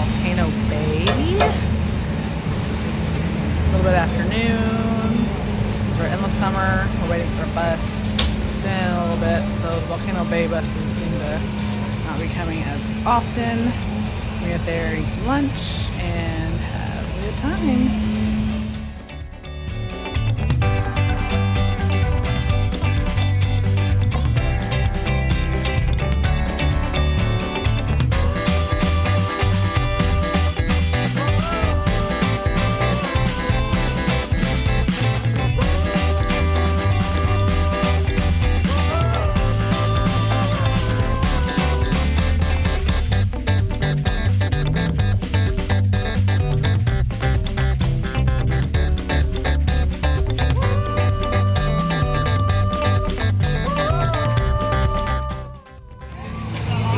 Volcano Bay. It's a little bit afternoon. So we're in the summer. We're waiting for a bus. It's been a little bit, so the Volcano Bay buses seem to not be coming as often. We get there, eat some lunch, and have a good time.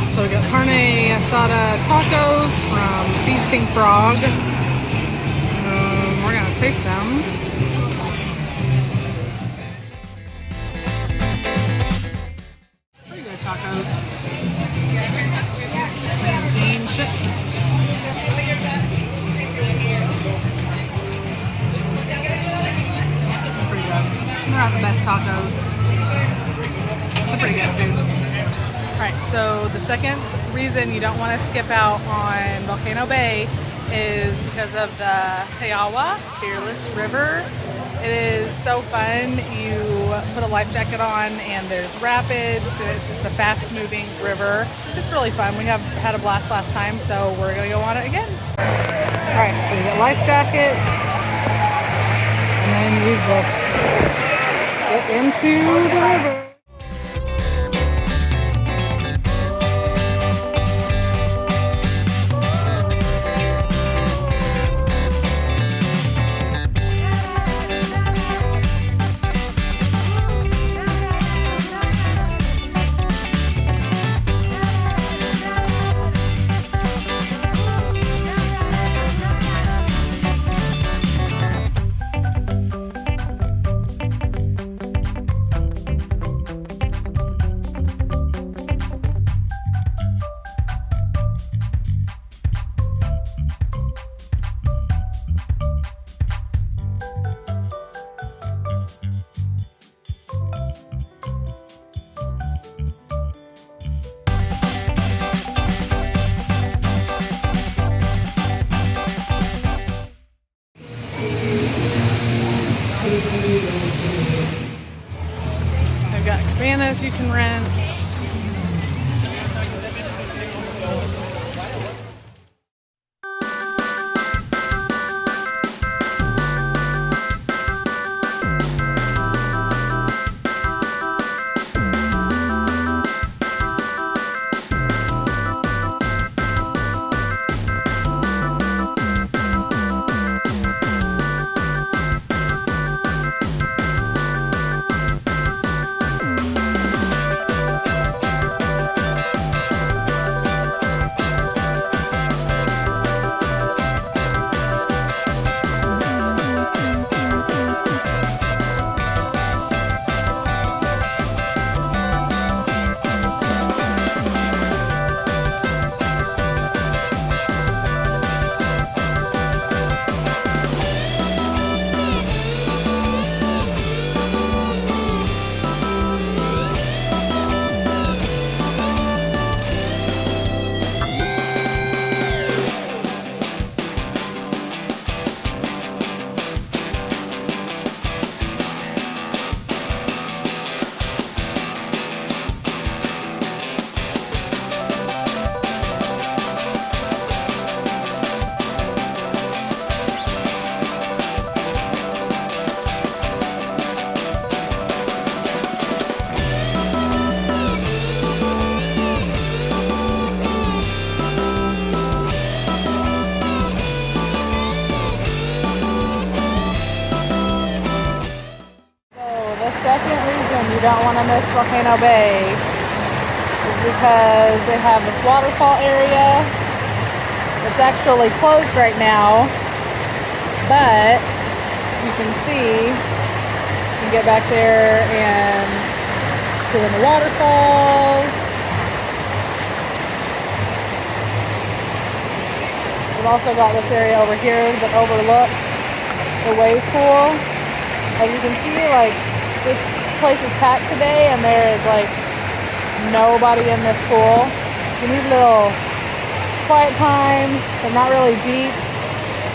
So we got carne asada tacos from Feasting Frog. We're gonna taste them. Pretty good tacos. Plantain chips. Pretty good. They're not the best tacos. They're pretty good food. Alright, so the second reason you don't want to skip out on Volcano Bay is because of the Tayawa Fearless River. It is so fun. You put a life jacket on and there's rapids and it's just a fast moving river. It's just really fun. We have had a blast last time, so we're going to go on it again. Alright, so you get life jackets and then you just get into the river. They've got cabanas you can rent. Second reason you don't want to miss Volcano Bay is because they have this waterfall area. It's actually closed right now, but you can see, you can get back there and see the waterfalls. also got this area over here that overlooks the wave pool. As you can see, like, this place is packed today and there is like nobody in this pool. You need a little quiet time, but not really deep.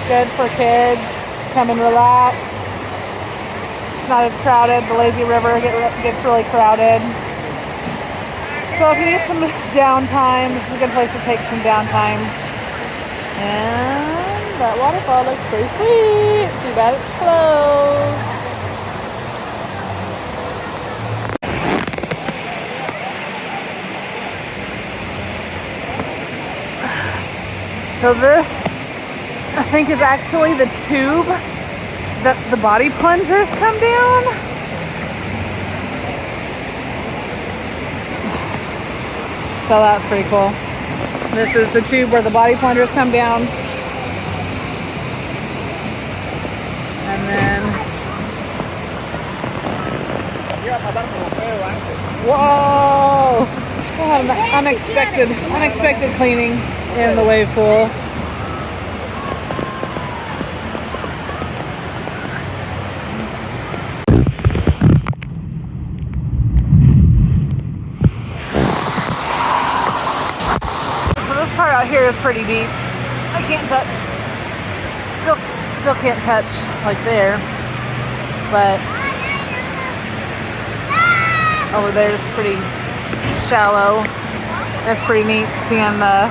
Good for kids. Come and relax. It's not as crowded. The lazy river gets really crowded. So if you need some downtime, this is a good place to take some downtime. And that waterfall looks pretty sweet. Too bad it's closed. So this, I think, is actually the tube that the body plungers come down. So that's pretty cool. This is the tube where the body plungers come down. And then... Whoa! What an unexpected cleaning in the wave pool. So this part out here is pretty deep. I can't touch. Still can't touch like there. But over there is pretty shallow. It's pretty neat seeing the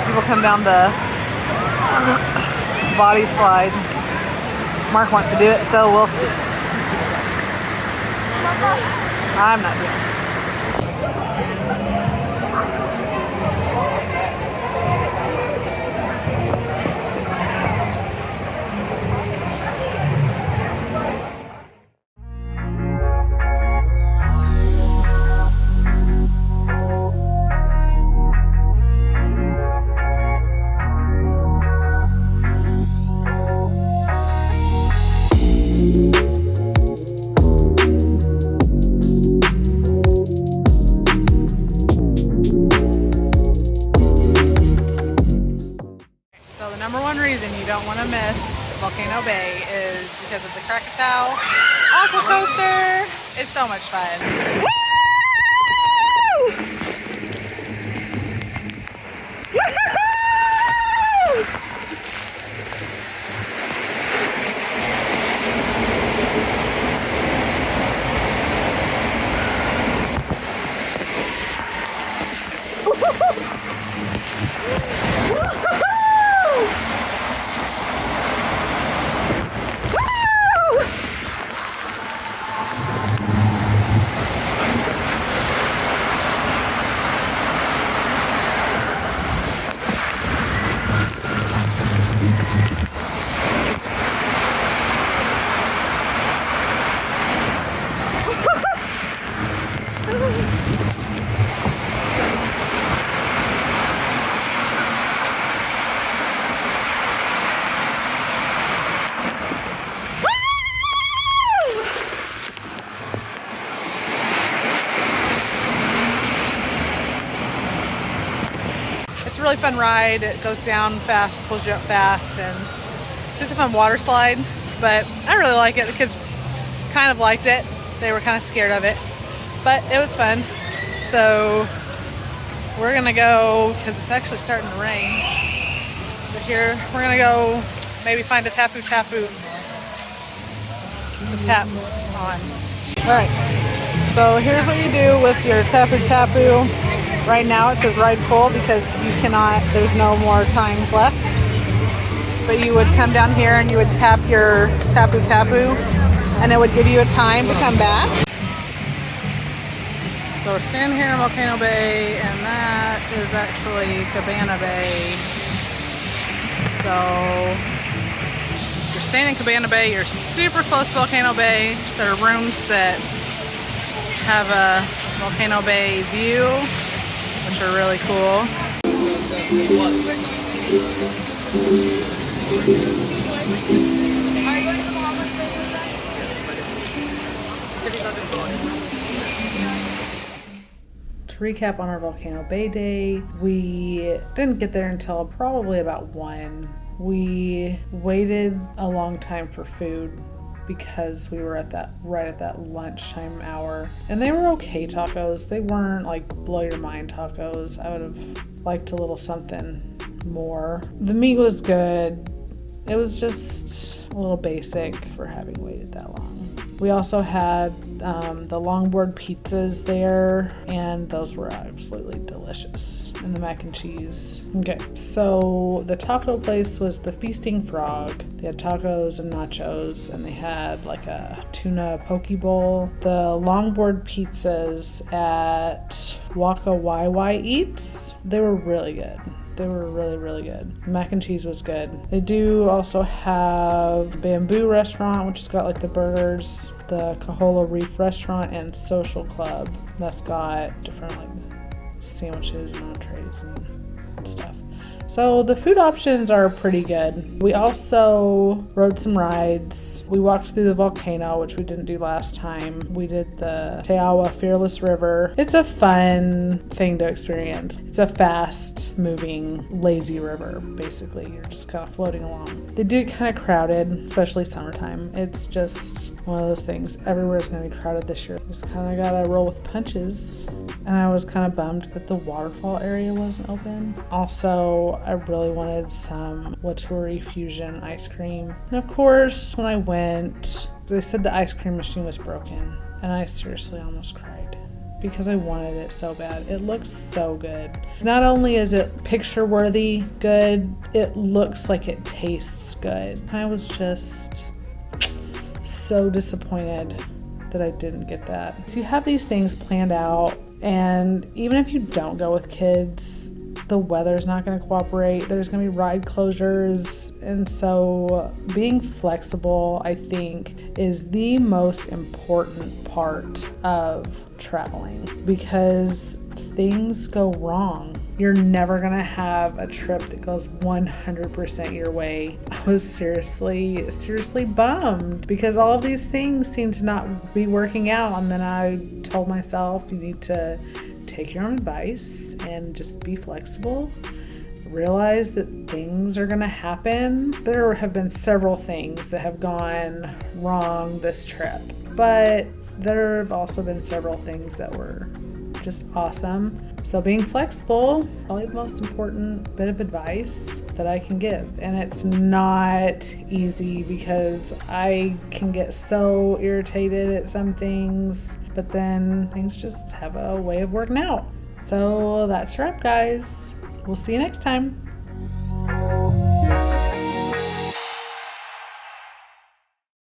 people come down the body slide. Mark wants to do it, so we'll see. I'm not doing it. You don't want to miss Volcano Bay is because of the Krakatoa Aqua Coaster. It's so much fun. It's a really fun ride. It goes down fast, pulls you up fast, and it's just a fun water slide. But I really like it. The kids kind of liked it. They were kind of scared of it, but it was fun. So we're gonna go, because it's actually starting to rain. But here, we're gonna go maybe find a Tapu Tapu to tap on. All right, so here's what you do with your Tapu Tapu. Right now it says ride full because you cannot, there's no more times left. But you would come down here and you would tap your Tapu Tapu and it would give you a time to come back. So we're standing here in Volcano Bay and that is actually Cabana Bay. So you're staying in Cabana Bay, you're super close to Volcano Bay. There are rooms that have a Volcano Bay view, which are really cool. To recap on our Volcano Bay day, we didn't get there until probably about 1. We waited a long time for food because we were right at that lunchtime hour. And they were okay tacos. They weren't like blow your mind tacos. I would have liked a little something more. The meat was good. It was just a little basic for having waited that long. We also had the longboard pizzas there, and those were absolutely delicious. And the mac and cheese. Okay, so the taco place was the Feasting Frog. They had tacos and nachos, and they had like a tuna poke bowl. The longboard pizzas at Kopiko Wai Eats, they were really good. They were really, really good. The mac and cheese was good. They do also have Bamboo Restaurant, which has got like the burgers, the Kahola Reef Restaurant, and Social Club. That's got different like sandwiches and entrees and stuff. So the food options are pretty good. We also rode some rides. We walked through the volcano, which we didn't do last time. We did the Teawa Fearless River. It's a fun thing to experience. It's a fast moving, lazy river, basically. You're just kind of floating along. They do get kind of crowded, especially summertime. It's just one of those things. Everywhere's going to be crowded this year. Just kind of got to roll with punches. And I was kind of bummed that the waterfall area wasn't open. Also, I really wanted some Waturi Fusion ice cream. And of course, when I went, they said the ice cream machine was broken. And I seriously almost cried because I wanted it so bad. It looks so good. Not only is it picture worthy good, it looks like it tastes good. I was just so disappointed that I didn't get that. So you have these things planned out, and even if you don't go with kids, the weather's not going to cooperate. There's going to be ride closures. And so being flexible, I think, is the most important part of traveling, because things go wrong. You're never going to have a trip that goes 100% your way. I was seriously bummed because all of these things seem to not be working out. And then I told myself, you need to take your own advice and just be flexible. Realize that things are going to happen. There have been several things that have gone wrong this trip, but there have also been several things that were just awesome. So being flexible, probably the most important bit of advice that I can give. And it's not easy because I can get so irritated at some things, but then things just have a way of working out. So that's a wrap, guys. We'll see you next time.